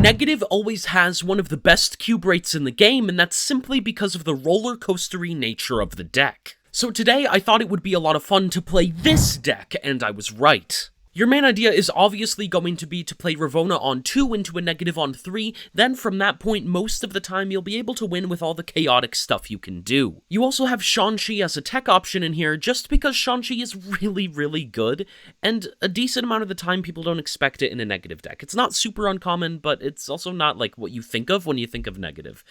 Negative always has one of the best cube rates in the game, and that's simply because of the roller coastery nature of the deck. So today, I thought it would be a lot of fun to play this deck, and I was right. Your main idea is obviously going to be to play Ravonna on 2 into a negative on 3, then from that point, most of the time you'll be able to win with all the chaotic stuff you can do. You also have Shanxi as a tech option in here, just because Shanxi is really, really good, and a decent amount of the time people don't expect it in a negative deck. It's not super uncommon, but it's also not like what you think of when you think of negative.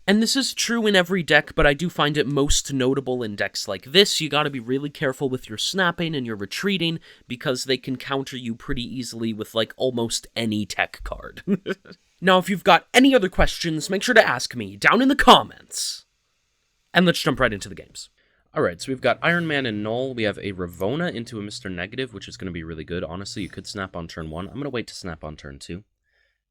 And this is true in every deck, but I do find it most notable in decks like this. You gotta be really careful with your snapping and your retreating, because they can counter you pretty easily with, like, almost any tech card. Now, if you've got any other questions, make sure to ask me down in the comments. And let's jump right into the games. Alright, so we've got Iron Man and Null. We have a Ravonna into a Mr. Negative, which is going to be really good. Honestly, you could snap on turn 1. I'm going to wait to snap on turn 2.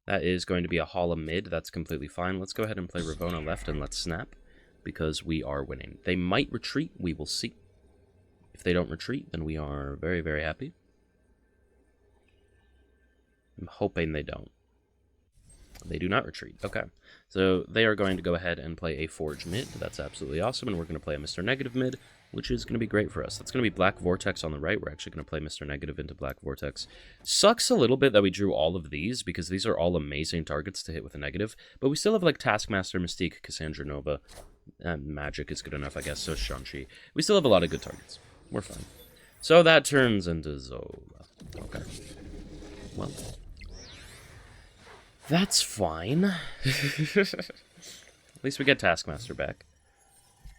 That is going to be a Hala mid. That's completely fine. Let's go ahead and play Ravonna left and let's snap, because we are winning. They might retreat. We will see. If they don't retreat, then we are very, very happy. I'm hoping they don't. They do not retreat. Okay. So they are going to go ahead and play a Forge mid. That's absolutely awesome. And we're going to play a Mr. Negative mid, which is going to be great for us. That's going to be Black Vortex on the right. We're actually going to play Mr. Negative into Black Vortex. Sucks a little bit that we drew all of these, because these are all amazing targets to hit with a negative. But we still have, like, Taskmaster, Mystique, Cassandra Nova. Magic is good enough, I guess. So Shanxi. We still have a lot of good targets. We're fine. So that turns into Zola. Okay. Well, that's fine. At least we get Taskmaster back.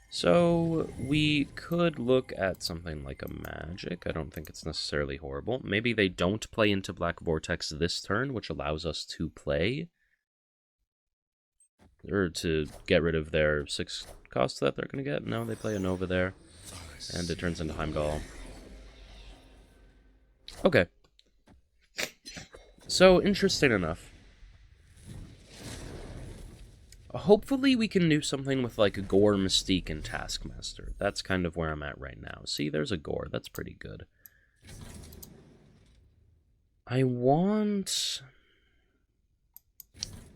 So we could look at something like a Magic. I don't think it's necessarily horrible. Maybe they don't play into Black Vortex this turn, which allows us to play. Or to get rid of their 6 cost that they're going to get. No, they play a Nova there. And it turns into Heimdall. Okay. So, interesting enough. Hopefully we can do something with, like, a Gore, Mystique, and Taskmaster. That's kind of where I'm at right now. See, there's a Gore. That's pretty good. I want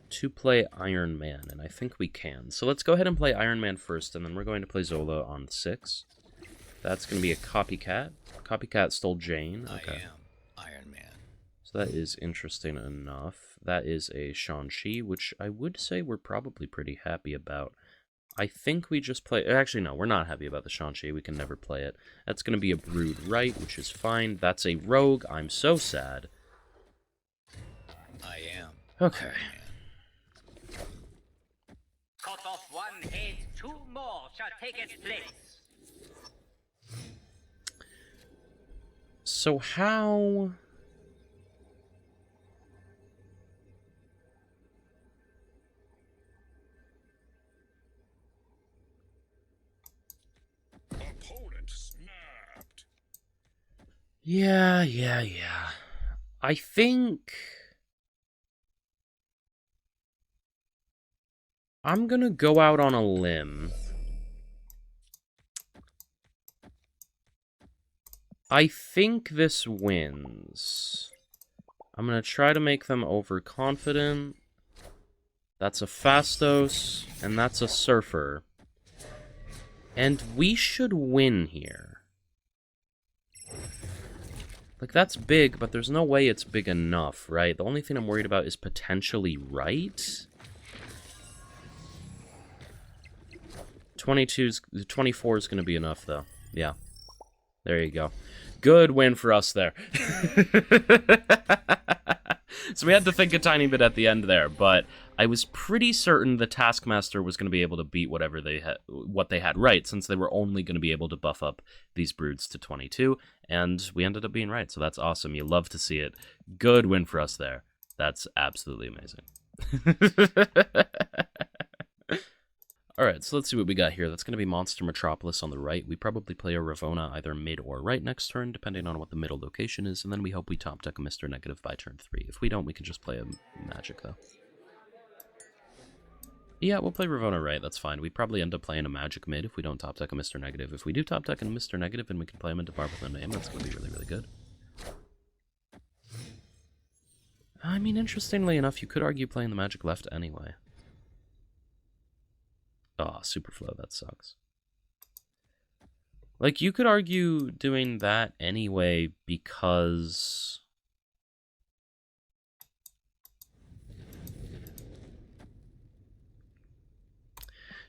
to play Iron Man, and I think we can. So let's go ahead and play Iron Man first, and then we're going to play Zola on 6. That's going to be a Copycat. Copycat stole Jane. Okay. I am Iron Man. So that is interesting enough. That is a Shanxi, which I would say we're probably pretty happy about. I think we just play... Actually, no, we're not happy about the Shanxi. We can never play it. That's going to be a Brood right, which is fine. That's a Rogue. I'm so sad. I am. Okay. Cut off one head, 2 more shall take its place. So how... Opponent snapped. Yeah. I think... I'm gonna go out on a limb. I think this wins. I'm gonna try to make them overconfident. That's a Fastos, and that's a Surfer. And we should win here. Like, that's big, but there's no way it's big enough, right? The only thing I'm worried about is potentially right. 24 is going to be enough, though. Yeah. There you go. Good win for us there. So we had to think a tiny bit at the end there, but I was pretty certain the Taskmaster was going to be able to beat whatever what they had right, since they were only going to be able to buff up these Broods to 22, and we ended up being right, so that's awesome. You love to see it. Good win for us there. That's absolutely amazing. Alright, so let's see what we got here. That's going to be Monster Metropolis on the right. We probably play a Ravonna either mid or right next turn, depending on what the middle location is, and then we hope we top deck a Mr. Negative by turn 3. If we don't, we can just play a Magic, though. Yeah, we'll play Ravonna right, that's fine. We probably end up playing a Magic mid if we don't top deck a Mr. Negative. If we do top deck a Mr. Negative and we can play him into Bar with no name, that's going to be really, really good. I mean, interestingly enough, you could argue playing the Magic left anyway. Oh, Superflow, that sucks. Like, you could argue doing that anyway because...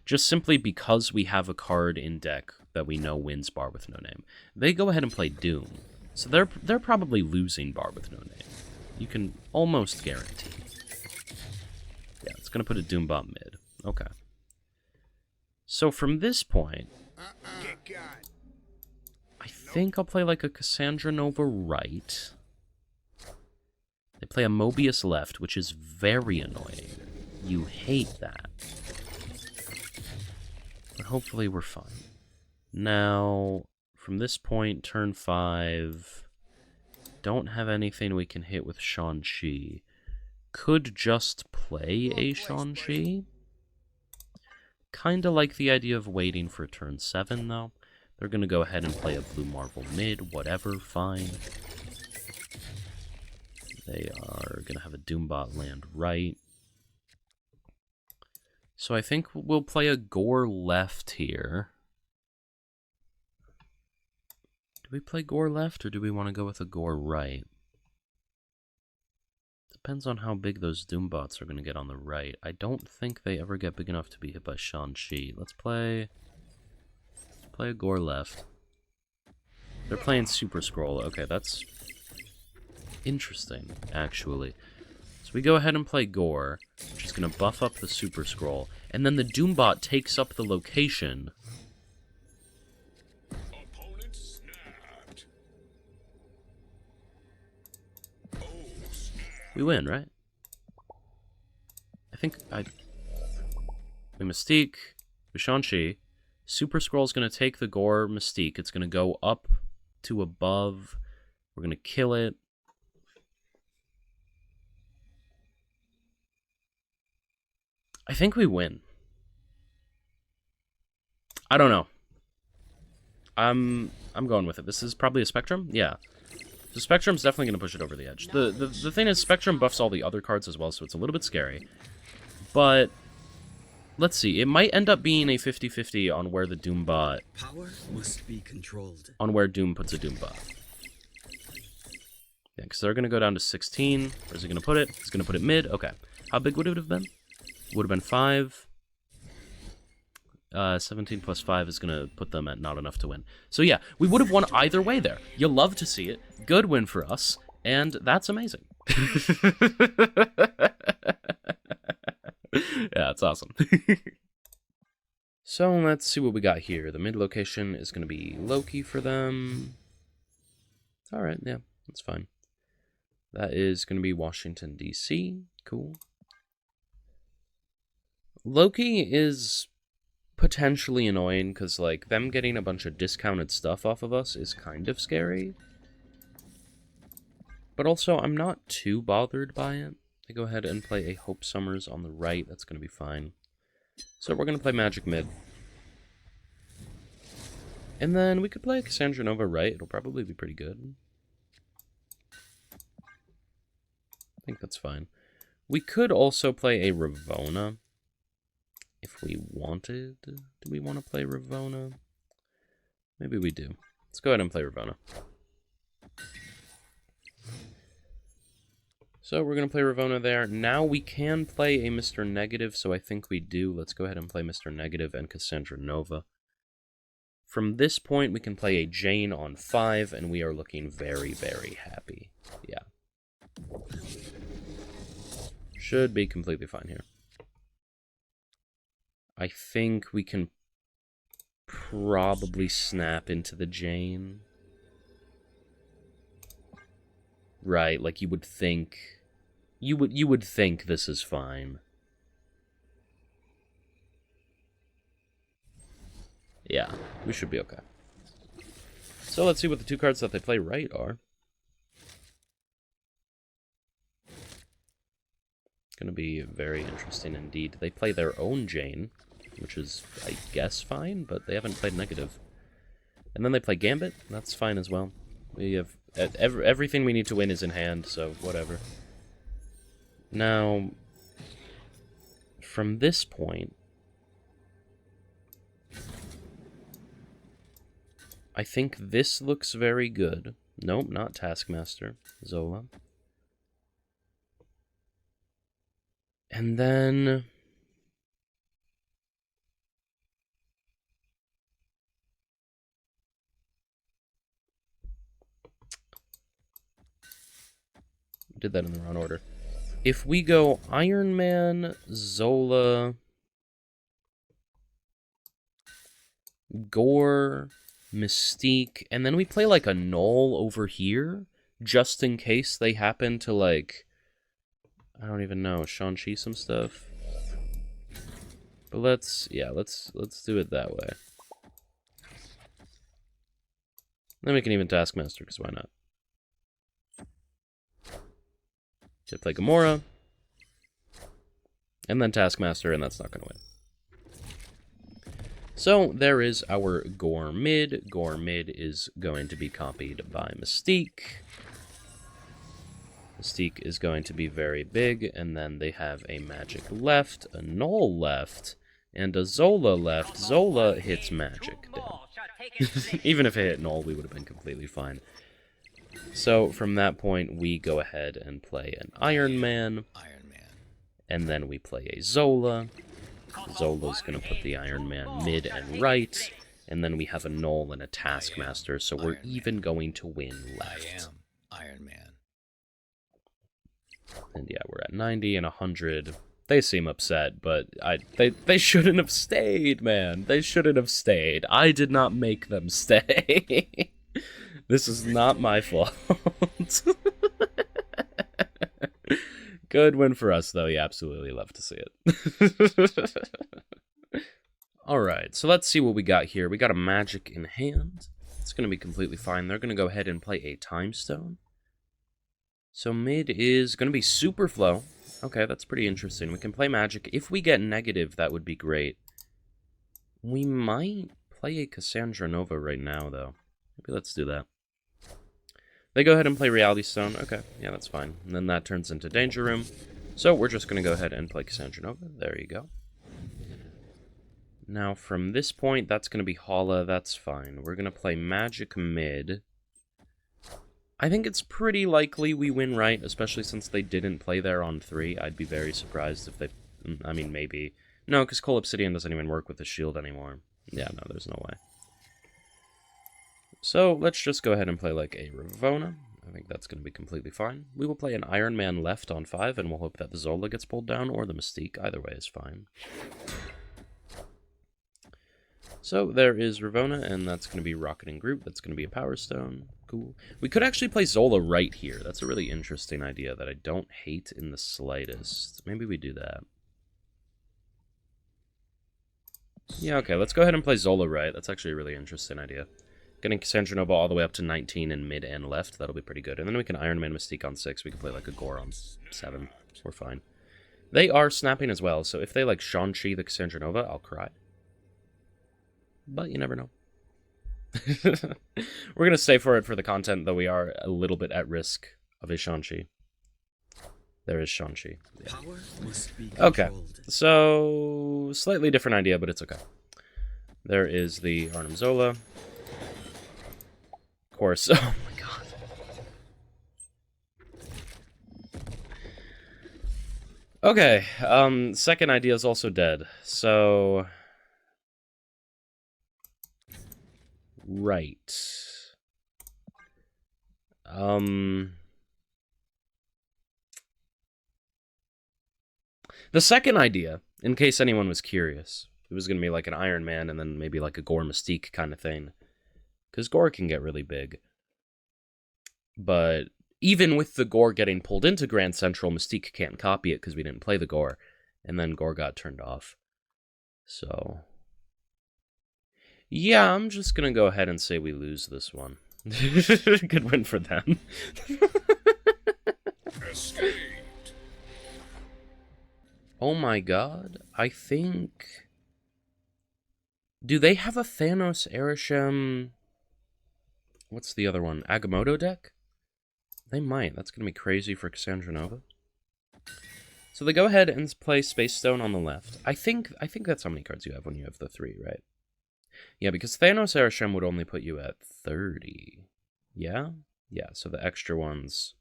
just simply because we have a card in deck that we know wins Bar with No Name. They go ahead and play Doom, so they're probably losing Bar with No Name. You can almost guarantee. Yeah, it's going to put a Doombot mid. Okay. So from this point, I think I'll play like a Cassandra Nova right. They play a Mobius left, which is very annoying. You hate that. But hopefully we're fine. Now, from this point, turn 5... don't have anything we can hit with Shang-Chi. Could just play a Shang-Chi. Kinda like the idea of waiting for turn 7, though. They're gonna go ahead and play a Blue Marvel mid, whatever, fine. They are gonna have a Doombot land right. So I think we'll play a Gore left here. Do we play Gore left, or do we want to go with a Gore right? Depends on how big those Doombots are going to get on the right. I don't think they ever get big enough to be hit by Shang-Chi. Let's play a Gore left. They're playing Super Scroll. Okay, that's interesting, actually. So we go ahead and play Gore, which is going to buff up the Super Scroll, and then the Doombot takes up the location. Opponent snapped. Oh, snap. We win, right? We Mystique, we Shang-Chi. Super Scroll's going to take the Gore Mystique. It's going to go up to above. We're going to kill it. I think we win. I don't know. I'm going with it. This is probably a Spectrum? Yeah. So Spectrum's definitely going to push it over the edge. The thing is, Spectrum buffs all the other cards as well, so it's a little bit scary. But, let's see. It might end up being a 50-50 on where the Doombot... Power must be controlled. On where Doom puts a Doombot. Yeah, because they're going to go down to 16. Where's he going to put it? He's going to put it mid. Okay. How big would it have been? Would have been 5. 17 plus 5 is going to put them at not enough to win. So yeah, we would have won either way there. You'll love to see it. Good win for us. And that's amazing. Yeah, it's awesome. So let's see what we got here. The mid location is going to be Loki for them. Alright, yeah, that's fine. That is going to be Washington, D.C. Cool. Loki is potentially annoying, because, like, them getting a bunch of discounted stuff off of us is kind of scary. But also, I'm not too bothered by it. I go ahead and play a Hope Summers on the right. That's going to be fine. So we're going to play Magic mid. And then we could play Cassandra Nova right. It'll probably be pretty good. I think that's fine. We could also play a Ravonna if we wanted. Do we want to play Ravonna? Maybe we do. Let's go ahead and play Ravonna. So we're going to play Ravonna there. Now we can play a Mr. Negative, so I think we do. Let's go ahead and play Mr. Negative and Cassandra Nova. From this point, we can play a Jane on 5, and we are looking very, very happy. Yeah. Should be completely fine here. I think we can probably snap into the Jane. Right, like you would think... You would think this is fine. Yeah, we should be okay. So let's see what the two cards that they play right are. Gonna be very interesting indeed. They play their own Jane, which is, I guess, fine, but they haven't played negative. And then they play Gambit. That's fine as well. We have everything we need to win is in hand, so whatever. Now, from this point, I think this looks very good. Nope, not Taskmaster. Zola. And then... did that in the wrong order. If we go Iron Man, Zola, Gore, Mystique, and then we play like a Null over here, just in case they happen to like, I don't even know, Shang-Chi some stuff. But let's do it that way. Then we can even Taskmaster, because why not? To play Gamora, and then Taskmaster, and that's not going to win. So, there is our Gore mid. Gore mid is going to be copied by Mystique. Mystique is going to be very big, and then they have a Magic left, a Null left, and a Zola left. Zola hits Magic down. Even if it hit Null, we would have been completely fine. So, from that point, we go ahead and play an Iron Man. And then we play a Zola. Zola's going to put the Iron Man mid and right. And then we have a Null and a Taskmaster, so we're even going to win left. Iron Man. And yeah, we're at 90 and 100. They seem upset, but they shouldn't have stayed, man. They shouldn't have stayed. I did not make them stay. This is not my fault. Good win for us, though. You absolutely love to see it. Alright, so let's see what we got here. We got a Magic in hand. It's going to be completely fine. They're going to go ahead and play a Time Stone. So mid is going to be Super Flow. Okay, that's pretty interesting. We can play Magic. If we get negative, that would be great. We might play a Cassandra Nova right now, though. Maybe let's do that. They go ahead and play Reality Stone. Okay, yeah, that's fine. And then that turns into Danger Room. So we're just going to go ahead and play Cassandra Nova. There you go. Now, from this point, that's going to be Hala. That's fine. We're going to play Magic mid. I think it's pretty likely we win right, especially since they didn't play there on 3. I'd be very surprised if they... I mean, maybe. No, because Cole Obsidian doesn't even work with the shield anymore. Yeah, no, there's no way. So, let's just go ahead and play like a Ravonna. I think that's going to be completely fine. We will play an Iron Man left on 5, and we'll hope that the Zola gets pulled down, or the Mystique. Either way is fine. So, there is Ravonna, and that's going to be Rocketing Groot. That's going to be a Power Stone. Cool. We could actually play Zola right here. That's a really interesting idea that I don't hate in the slightest. Maybe we do that. Yeah, okay, let's go ahead and play Zola right. That's actually a really interesting idea. Getting Cassandra Nova all the way up to 19 in mid and left. That'll be pretty good. And then we can Iron Man Mystique on 6. We can play like a Gore on 7. We're fine. They are snapping as well, so if they like Shang-Chi the Cassandra Nova, I'll cry. But you never know. We're going to stay for it for the content, though we are a little bit at risk of a Shang-Chi. There is Shang-Chi. Yeah. Power must be Okay, controlled. so slightly different idea, but it's okay. There is the Arnim Zola. Of course. Oh my god. Okay, second idea is also dead. So... Right. The second idea, in case anyone was curious, it was going to be like an Iron Man and then maybe like a Gore Mystique kind of thing. Because Gore can get really big. But even with the Gore getting pulled into Grand Central, Mystique can't copy it because we didn't play the Gore. And then Gore got turned off. So... yeah, I'm just going to go ahead and say we lose this one. Good win for them. Escaped. Oh my god, I think... do they have a Thanos Arishem... what's the other one? Agamotto deck? They might. That's going to be crazy for Cassandra Nova. So they go ahead and play Space Stone on the left. I think that's how many cards you have when you have the 3, right? Yeah, because Thanos Arishem would only put you at 30. Yeah? Yeah, so the extra ones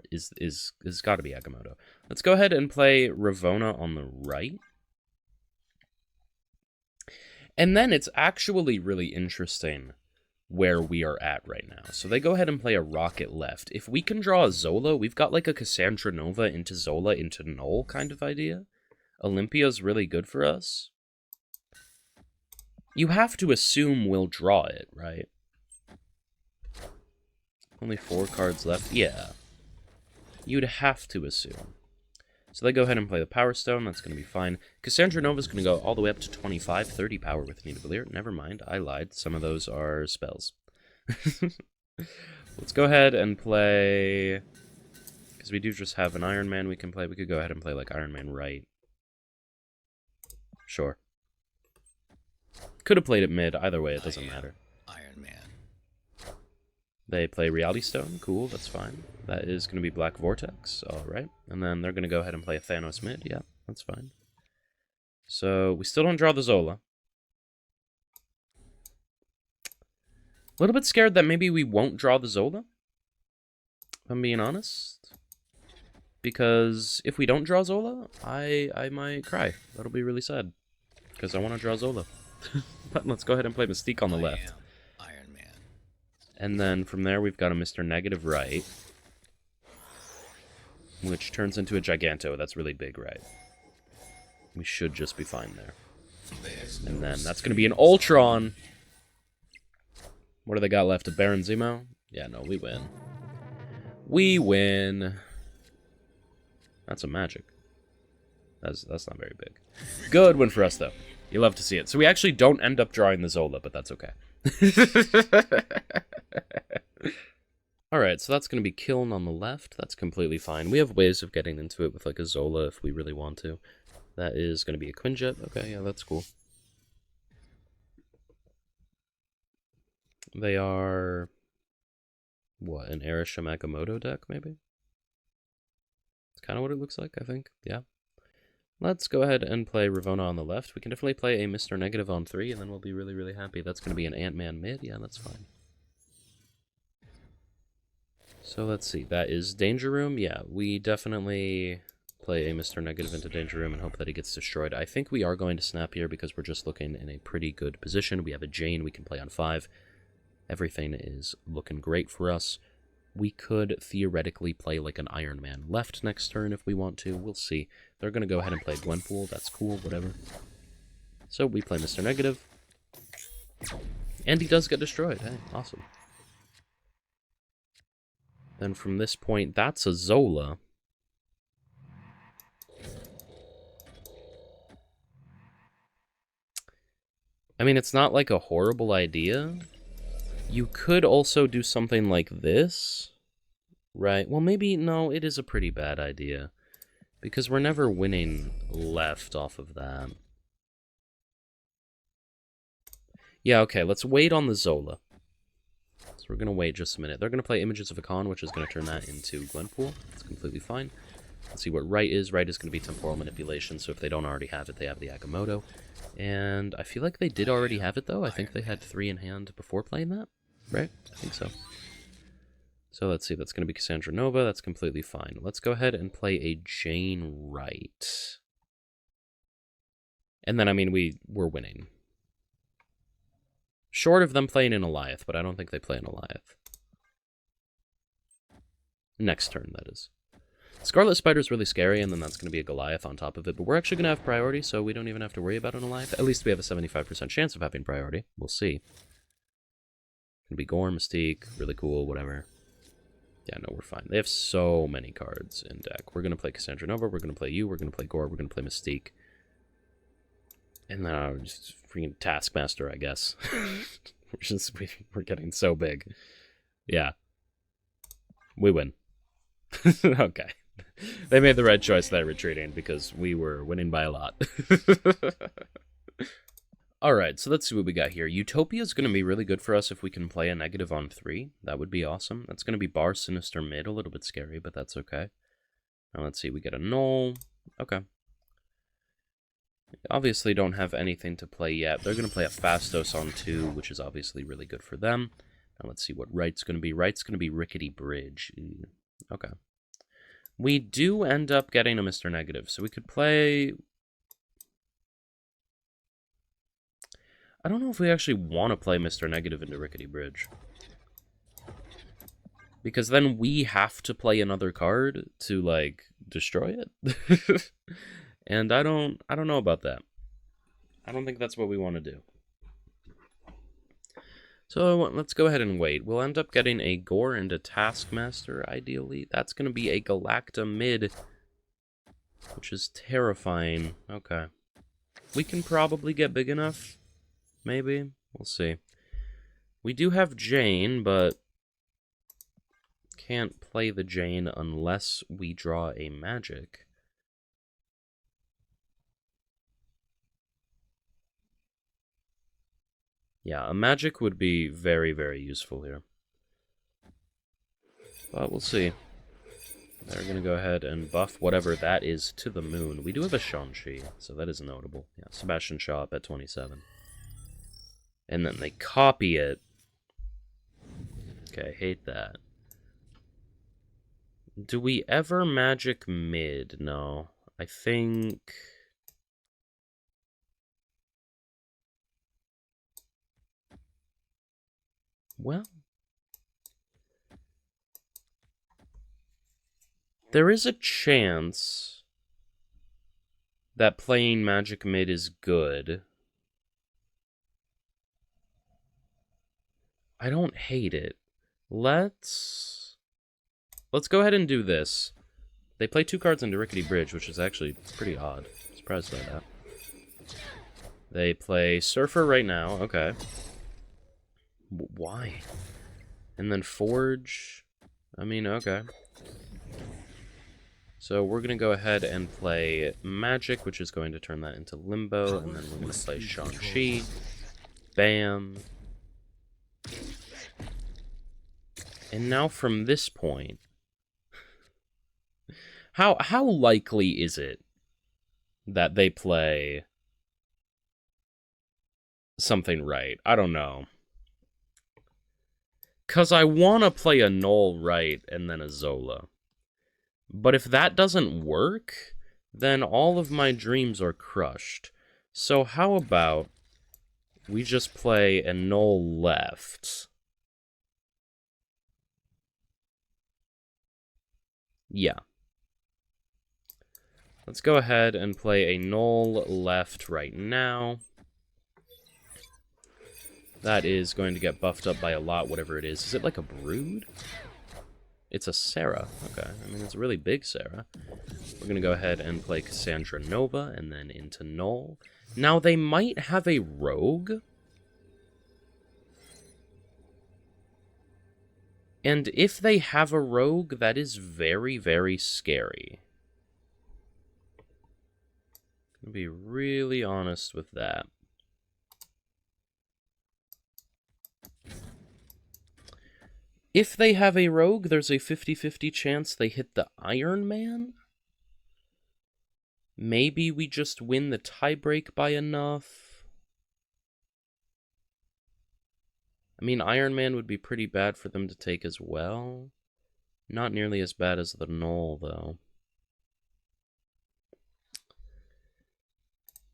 is got to be Agamotto. Let's go ahead and play Ravonna on the right. And then it's actually really interesting where we are at right now. So they go ahead and play a Rocket left. If we can draw a Zola, we've got like a Cassandra Nova into Zola into Null kind of idea. Olympia's really good for us. You have to assume we'll draw it, right? Only 4 cards left? Yeah. You'd have to assume. So they go ahead and play the Power Stone. That's going to be fine. Cassandra Nova's going to go all the way up to 25, 30 power with Nidavellir. Never mind, I lied. Some of those are spells. Let's go ahead and play... Because we do just have an Iron Man we can play. We could go ahead and play like Iron Man right. Sure. Could have played it mid. Either way, it doesn't matter. Iron Man. They play Reality Stone. Cool, that's fine. That is going to be Black Vortex. Alright. And then they're going to go ahead and play a Thanos mid. Yeah, that's fine. So, we still don't draw the Zola. A little bit scared that maybe we won't draw the Zola. If I'm being honest. Because if we don't draw Zola, I might cry. That'll be really sad. Because I want to draw Zola. But let's go ahead and play Mystique on the left. Iron Man. And then from there, we've got a Mr. Negative right. Which turns into a Giganto. That's really big, right? We should just be fine there. And then that's going to be an Ultron. What do they got left? A Baron Zemo? Yeah, no, we win. We win. That's a magic. That's not very big. Good win for us, though. You love to see it. So we actually don't end up drawing the Zola, but that's okay. Alright, so that's going to be Kiln on the left. That's completely fine. We have ways of getting into it with like a Zola if we really want to. That is going to be a Quinjet. Okay, yeah, that's cool. They are... what, an Arishem Agamotto deck, maybe? It's kind of what it looks like, I think. Yeah. Let's go ahead and play Ravonna on the left. We can definitely play a Mr. Negative on 3, and then we'll be really, really happy. That's going to be an Ant-Man mid. Yeah, that's fine. So let's see. That is Danger Room. Yeah, we definitely play a Mr. Negative into Danger Room and hope that he gets destroyed. I think we are going to snap here because we're just looking in a pretty good position. We have a Jane we can play on 5. Everything is looking great for us. We could theoretically play like an Iron Man left next turn if we want to. We'll see. They're going to go ahead and play Gwenpool. That's cool, whatever. So we play Mr. Negative. And he does get destroyed. Hey, awesome. Then from this point, that's a Zola. I mean, it's not like a horrible idea. You could also do something like this, right? Well, maybe, no, it is a pretty bad idea, because we're never winning left off of that. Yeah, okay, let's wait on the Zola. So we're going to wait just a minute. They're going to play Images of a Con, which is going to turn that into Gwenpool. That's completely fine. Let's see what right is. Right is going to be Temporal Manipulation, so if they don't already have it, they have the Agamotto. And I feel like they did already have it, though. I think they had 3 in hand before playing that. Right? I think so. So let's see, that's going to be Cassandra Nova. That's completely fine. Let's go ahead and play a Jane right. And then, I mean, we're winning. Short of them playing in Eliath, but I don't think they play in Eliath. Next turn, that is. Scarlet Spider's really scary, and then that's going to be a Goliath on top of it. But we're actually going to have priority, so we don't even have to worry about an Eliath. At least we have a 75% chance of having priority. We'll see. Gonna be Gorm, Mystique, really cool, whatever. Yeah, no, we're fine. They have so many cards in deck. We're gonna play Cassandra Nova, we're gonna play you, we're gonna play Gore, we're gonna play Mystique. And then just freaking Taskmaster, I guess. we're getting so big. Yeah. We win. Okay. They made the right choice there retreating because we were winning by a lot. Alright, so let's see what we got here. Utopia is going to be really good for us if we can play a negative on 3. That would be awesome. That's going to be Bar Sinister mid, a little bit scary, but that's okay. Now let's see, we get a null. Okay. Obviously don't have anything to play yet. They're going to play a Fastos on 2, which is obviously really good for them. Now let's see what Right's going to be. Right's going to be Rickety Bridge. Okay. We do end up getting a Mr. Negative, so we could play... I don't know if we actually want to play Mr. Negative into Rickety Bridge. Because then we have to play another card to, like, destroy it. And I don't know about that. I don't think that's what we want to do. So let's go ahead and wait. We'll end up getting a Gore and a Taskmaster, ideally. That's going to be a Galacta mid, which is terrifying. Okay. We can probably get big enough. Maybe. We'll see. We do have Jane, but can't play the Jane unless we draw a magic. Yeah, a magic would be very, very useful here. But we'll see. They're going to go ahead and buff whatever that is to the moon. We do have a Shang-Chi, so that is notable. Yeah, Sebastian Shaw up at 27. And then they copy it. Okay, hate that. Do we ever magic mid? No. I think... Well... There is a chance that playing magic mid is good. I don't hate it. Let's go ahead and do this. They play 2 cards into Rickety Bridge, which is actually pretty odd. Surprised by that. They play Surfer right now. Okay. Why? And then Forge. I mean, okay. So we're going to go ahead and play Magic, which is going to turn that into Limbo. And then we're going to play Shang-Chi. Bam. And now from this point... How likely is it that they play something right? I don't know. Because I want to play a Null right and then a Zola. But if that doesn't work, then all of my dreams are crushed. So how about we just play a Null left? Yeah. Let's go ahead and play a Null left right now. That is going to get buffed up by a lot, whatever it is. Is it like a Brood? It's a Sarah. Okay, I mean, it's a really big Sarah. We're going to go ahead and play Cassandra Nova, and then into Null. Now, they might have a Rogue. And if they have a Rogue, that is very, very scary. I'm going to be really honest with that. If they have a Rogue, there's a 50-50 chance they hit the Iron Man? Maybe we just win the tiebreak by enough? I mean, Iron Man would be pretty bad for them to take as well. Not nearly as bad as the Null, though.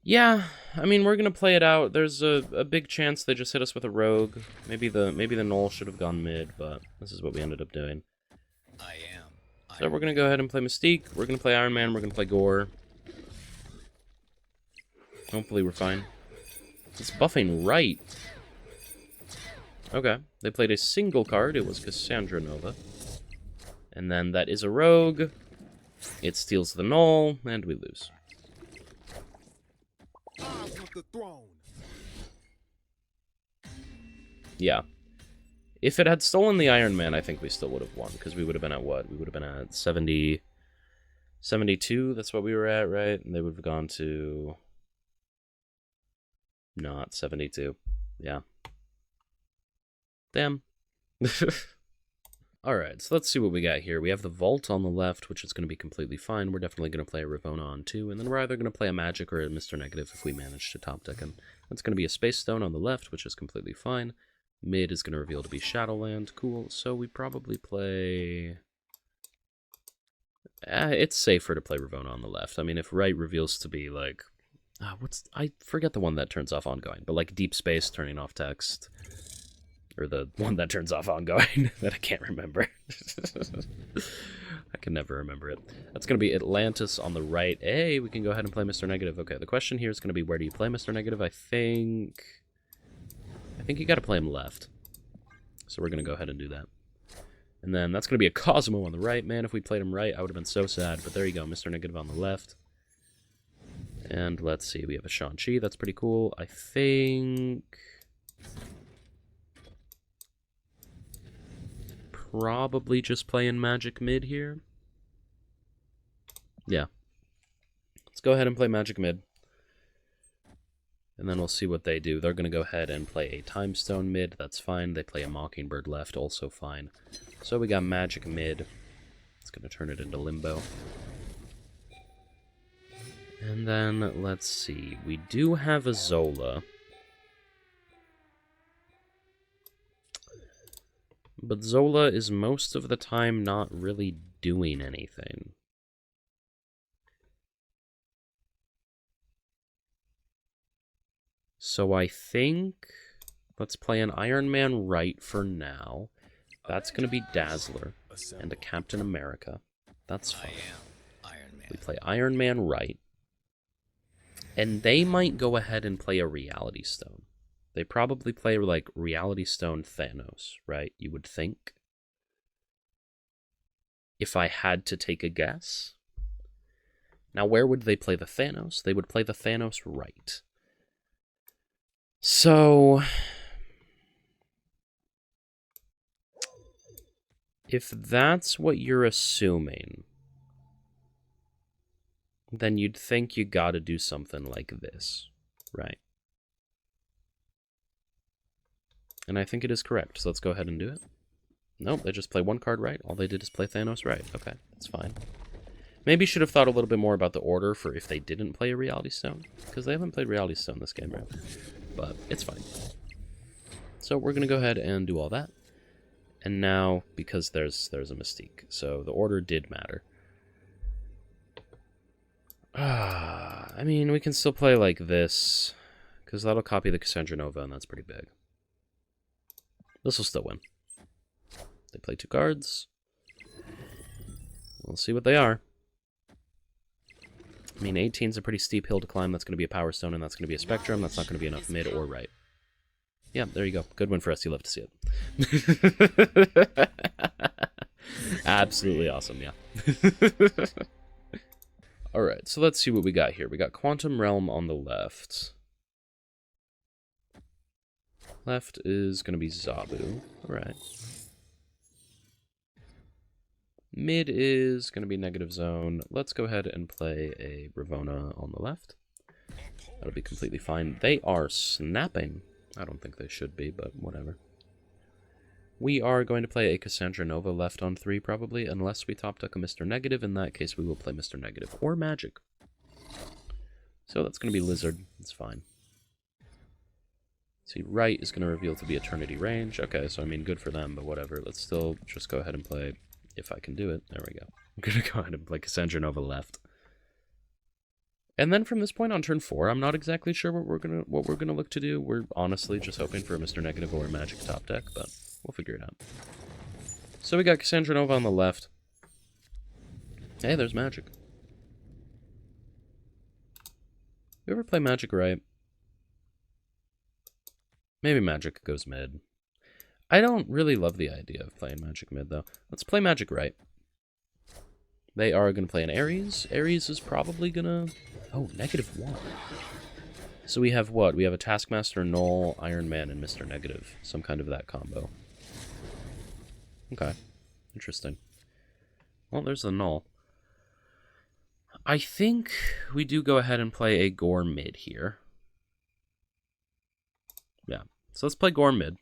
Yeah, I mean, we're gonna play it out. There's a big chance they just hit us with a Rogue. Maybe the Null should have gone mid, but this is what we ended up doing. So we're gonna go ahead and play Mystique. We're gonna play Iron Man. We're gonna play Gore. Hopefully we're fine. It's buffing right. Okay, they played a single card. It was Cassandra Nova. And then that is a Rogue. It steals the Null, and we lose. The throne. Yeah. If it had stolen the Iron Man, I think we still would have won, because we would have been at what? We would have been at 70... 72? That's what we were at, right? And they would have gone to... Not 72. Yeah. Damn. Alright, so let's see what we got here. We have the Vault on the left, which is going to be completely fine. We're definitely going to play a Ravonna on 2, and then we're either going to play a Magic or a Mr. Negative if we manage to top deck him. That's going to be a Space Stone on the left, which is completely fine. Mid is going to reveal to be Shadowland. Cool, so we probably play... it's safer to play Ravonna on the left. I mean, if right reveals to be, like... I forget the one that turns off ongoing, but like Deep Space turning off text... Or the one that turns off ongoing that I can't remember. I can never remember it. That's going to be Atlantis on the right. Hey, we can go ahead and play Mr. Negative. Okay, the question here is going to be, where do you play Mr. Negative? I think you got to play him left. So we're going to go ahead and do that. And then that's going to be a Cosmo on the right. Man, if we played him right, I would have been so sad. But there you go, Mr. Negative on the left. And let's see, we have a Shang-Chi. That's pretty cool. I think... probably just playing Magic mid here. Yeah. Let's go ahead and play Magic mid. And then we'll see what they do. They're going to go ahead and play a Time Stone mid. That's fine. They play a Mockingbird left. Also fine. So we got Magic mid. It's going to turn it into Limbo. And then, let's see. We do have a Zola. But Zola is most of the time not really doing anything. So I think... let's play an Iron Man right for now. That's going to be Dazzler and a Captain America. That's fine. Iron Man. We play Iron Man right. And they might go ahead and play a Reality Stone. They probably play, like, Reality Stone Thanos, right? You would think. If I had to take a guess. Now, where would they play the Thanos? They would play the Thanos right. So... if that's what you're assuming, then you'd think you gotta do something like this, right? And I think it is correct, so let's go ahead and do it. Nope, they just play one card right. All they did is play Thanos right. Okay, that's fine. Maybe should have thought a little bit more about the order for if they didn't play a Reality Stone, because they haven't played Reality Stone this game, right? But it's fine. So we're going to go ahead and do all that. And now, because there's a Mystique, so the order did matter. I mean, we can still play like this, because that'll copy the Cassandra Nova, and that's pretty big. This will still win. They play 2 cards. We'll see what they are. I mean, 18's a pretty steep hill to climb. That's going to be a Power Stone, and that's going to be a Spectrum. That's not going to be enough mid or right. Yeah, there you go. Good win for us. You love to see it. Absolutely awesome, yeah. Alright, so let's see what we got here. We got Quantum Realm on the left. Left is going to be Zabu. Alright. Mid is going to be Negative Zone. Let's go ahead and play a Ravonna on the left. That'll be completely fine. They are snapping. I don't think they should be, but whatever. We are going to play a Cassandra Nova left on 3, probably, unless we top deck a Mr. Negative. In that case, we will play Mr. Negative or Magic. So that's going to be Lizard. It's fine. See, right is going to reveal to be Eternity Range. Okay, so I mean, good for them, but whatever. Let's still just go ahead and play, if I can do it. There we go. I'm going to go ahead and play Cassandra Nova left. And then from this point on turn 4, I'm not exactly sure what we're gonna look to do. We're honestly just hoping for a Mr. Negative or a Magic top deck, but we'll figure it out. So we got Cassandra Nova on the left. Hey, there's Magic. You ever play Magic right? Maybe Magic goes mid. I don't really love the idea of playing Magic mid, though. Let's play Magic right. They are going to play an Ares. Ares is probably going to... oh, -1. So we have what? We have a Taskmaster, Null, Iron Man, and Mr. Negative. Some kind of that combo. Okay. Interesting. Well, there's the Null. I think we do go ahead and play a Gore mid here. Yeah. So let's play Gore mid.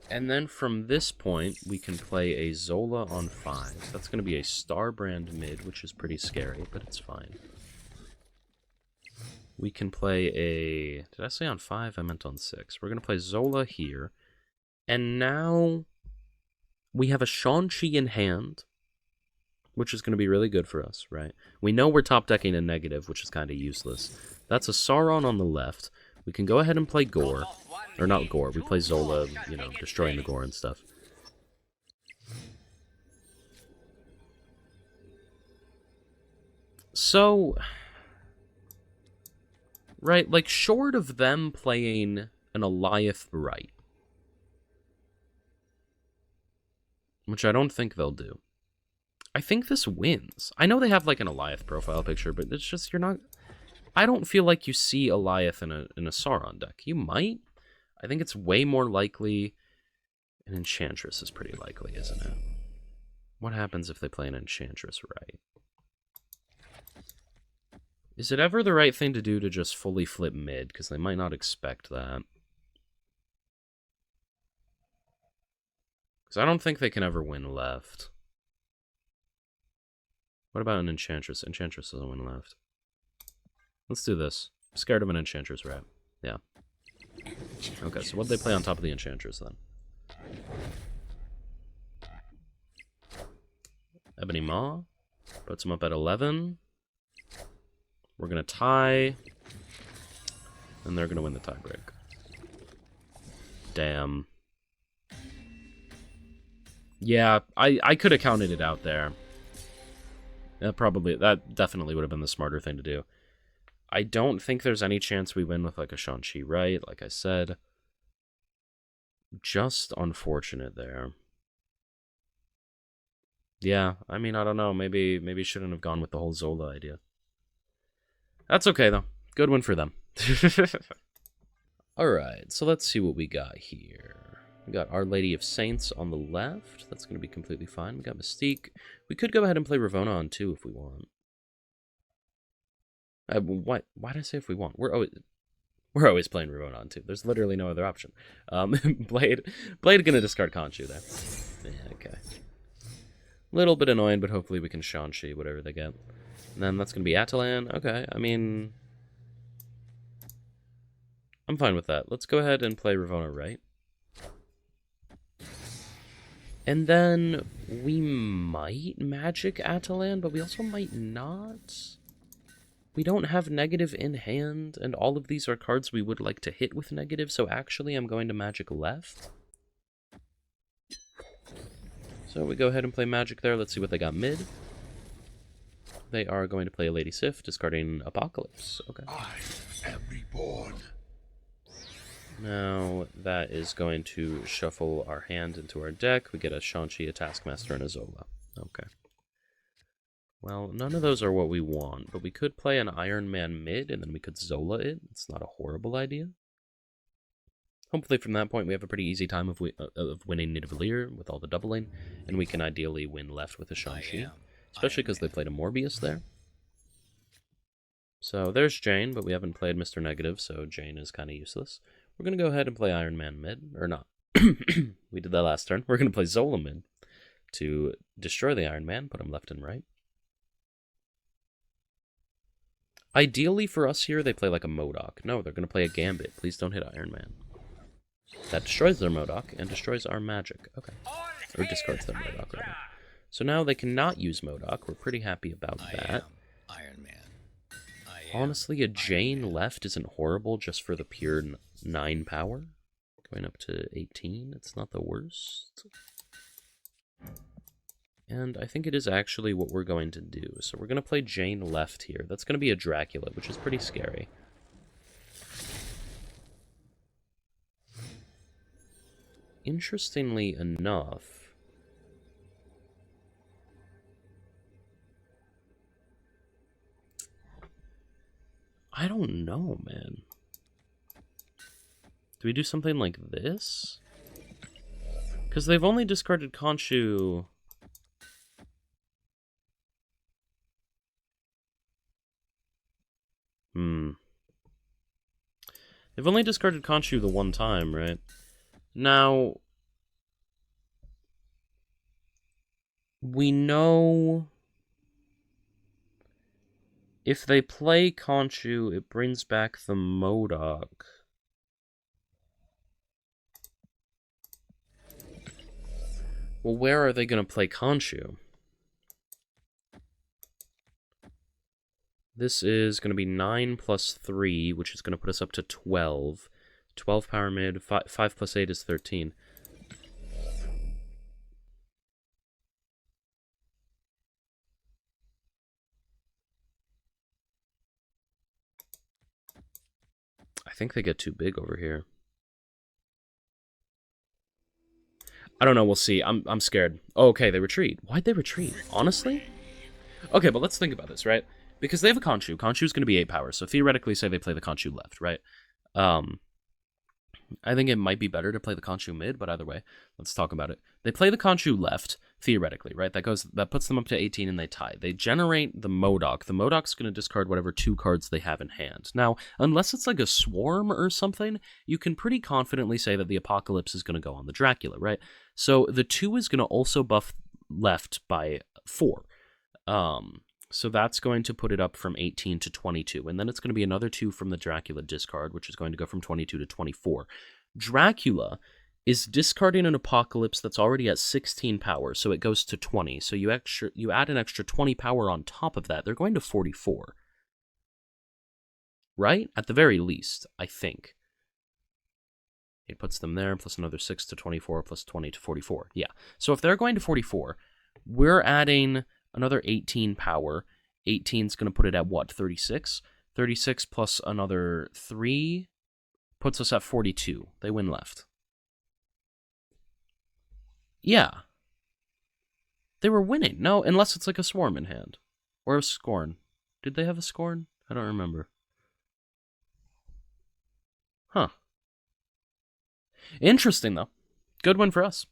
And then from this point, we can play a Zola on 5. That's going to be a Star Brand mid, which is pretty scary, but it's fine. We can play a... Did I say on 5? I meant on 6. We're going to play Zola here. And now we have a Shang-Chi in hand, which is going to be really good for us, right? We know we're top decking a negative, which is kind of useless. That's a Sauron on the left. We can go ahead and play Gore. Or not Gore, we play Zola, you know, destroying the Gore and stuff. So... Right, like, short of them playing an Alioth right, which I don't think they'll do, I think this wins. I know they have, like, an Alioth profile picture, but it's just, you're not... I don't feel like you see Alioth in a Sauron deck. You might. I think it's way more likely... An Enchantress is pretty likely, isn't it? What happens if they play an Enchantress right? Is it ever the right thing to do to just fully flip mid? Because they might not expect that. Because I don't think they can ever win left. What about an Enchantress? Enchantress doesn't win left. Let's do this. I'm scared of an Enchantress, right? Yeah. Okay, so what'd they play on top of the Enchantress, then? Ebony Maw. Puts him up at 11. We're going to tie. And they're going to win the tiebreak. Damn. Yeah, I could have counted it out there. That definitely would have been the smarter thing to do. I don't think there's any chance we win with, like, a Shang-Chi right, like I said. Just unfortunate there. Yeah, I mean, I don't know. Maybe shouldn't have gone with the whole Zola idea. That's okay, though. Good win for them. Alright, so let's see what we got here. We got Our Lady of Saints on the left. That's going to be completely fine. We got Mystique. We could go ahead and play Ravonna on 2 if we want. Why did I say if we want? We're always playing Ravonna on 2. There's literally no other option. Blade gonna discard Khonshu there. Yeah, okay. Little bit annoying, but hopefully we can Shang-Chi whatever they get. And then that's gonna be Atalan. Okay, I mean... I'm fine with that. Let's go ahead and play Ravonna right. And then we might Magic Atalan, but we also might not. We don't have negative in hand, and all of these are cards we would like to hit with negative, so actually I'm going to Magic left. So we go ahead and play Magic there. Let's see what they got mid. They are going to play a Lady Sif, discarding Apocalypse. Okay. I am reborn. Now that is going to shuffle our hand into our deck. We get a Shang-Chi, a Taskmaster, and a Zola. Okay. Well, none of those are what we want, but we could play an Iron Man mid, and then we could Zola it. It's not a horrible idea. Hopefully from that point we have a pretty easy time of winning Nidavellir with all the doubling, and we can ideally win left with a Shang-Chi. Especially because they played a Morbius there. So there's Jane, but we haven't played Mr. Negative, so Jane is kind of useless. We're going to go ahead and play Iron Man mid, or not. We did that last turn. We're going to play Zola mid to destroy the Iron Man, put him left and right. Ideally for us here, they play like a MODOK. No, they're going to play a Gambit. Please don't hit Iron Man. That destroys their MODOK and destroys our magic. Okay. Or discards their MODOK, rather. So now they cannot use MODOK. We're pretty happy about that. Iron Man. Honestly, a Jane left isn't horrible just for the pure 9 power. Going up to 18, it's not the worst. And I think it is actually what we're going to do. So we're going to play Jane left here. That's going to be a Dracula, which is pretty scary. Interestingly enough, I don't know, man. Do we do something like this? Because they've only discarded Khonshu. They've only discarded Khonshu the one time, right? Now, We know if they play Conchu, it brings back the Modok. Well, where are they going to play Conchu? This is going to be 9 plus 3, which is going to put us up to 12. 12 power mid, 5 plus 8 is 13. I think they get too big over here. I don't know, we'll see. I'm scared. Oh, okay, they retreat. Why'd they retreat? Honestly? Okay, but let's think about this, right? Because they have a Conchu. Conchu's going to be 8 power, so theoretically, say they play the Conchu left, right? I think it might be better to play the Conchu mid, but either way, let's talk about it. They play the Conchu left, theoretically, right? That puts them up to 18 and they tie. They generate the Modok. The Modok's going to discard whatever 2 cards they have in hand. Now, unless it's like a Swarm or something, you can pretty confidently say that the Apocalypse is going to go on the Dracula, right? So the 2 is going to also buff left by 4. So that's going to put it up from 18 to 22. And then it's going to be another 2 from the Dracula discard, which is going to go from 22 to 24. Dracula is discarding an Apocalypse that's already at 16 power, so it goes to 20. So you add an extra 20 power on top of that. They're going to 44. Right? At the very least, I think. It puts them there, plus another 6 to 24, plus 20 to 44. Yeah. So if they're going to 44, we're adding another 18 power. 18 is going to put it at what? 36? 36 plus another 3 puts us at 42. They win left. Yeah. They were winning. No, unless it's like a Swarm in hand. Or a Scorn. Did they have a Scorn? I don't remember. Huh. Interesting, though. Good one for us.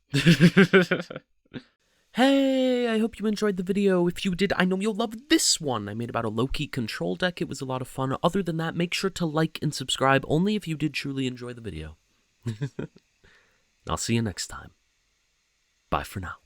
Hey, I hope you enjoyed the video. If you did, I know you'll love this one. I made about a low-key control deck. It was a lot of fun. Other than that, make sure to like and subscribe only if you did truly enjoy the video. I'll see you next time. Bye for now.